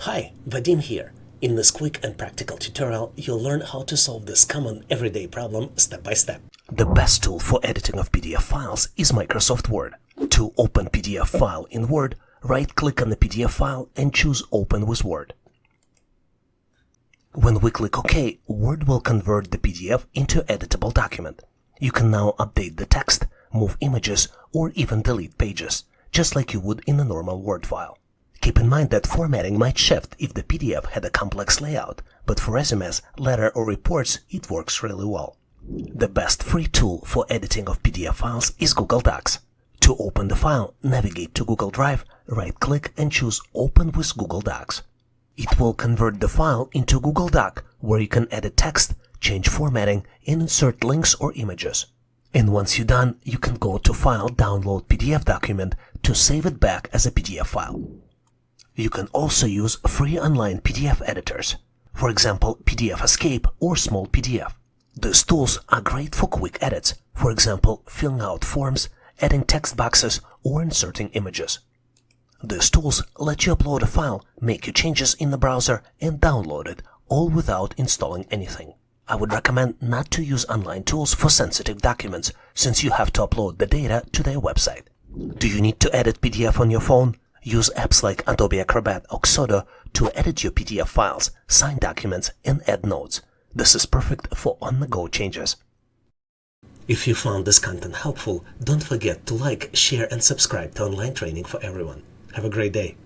Hi, Vadim here. In this quick and practical tutorial, you'll learn how to solve this common everyday problem step by step. The best tool for editing of PDF files is Microsoft Word. To open PDF file in Word, right-click on the PDF file and choose Open with Word. When we click OK, Word will convert the PDF into editable document. You can now update the text, move images, or even delete pages, just like you would in a normal Word file. Keep in mind that formatting might shift if the PDF had a complex layout, but for resumes, letter or reports, it works really well. The best free tool for editing of PDF files is Google Docs. To open the file, navigate to Google Drive, right-click and choose Open with Google Docs. It will convert the file into Google Doc, where you can edit text, change formatting, and insert links or images. And once you're done, you can go to File, Download PDF document to save it back as a PDF file. You can also use free online PDF editors, for example PDF Escape or Small PDF. These tools are great for quick edits, for example filling out forms, adding text boxes, or inserting images. These tools let you upload a file, make your changes in the browser, and download it, all without installing anything. I would recommend not to use online tools for sensitive documents, since you have to upload the data to their website. Do you need to edit PDF on your phone? Use apps like Adobe Acrobat or Xotto to edit your PDF files, sign documents, and add notes. This is perfect for on-the-go changes. If you found this content helpful, don't forget to like, share, and subscribe to Online Training for Everyone. Have a great day.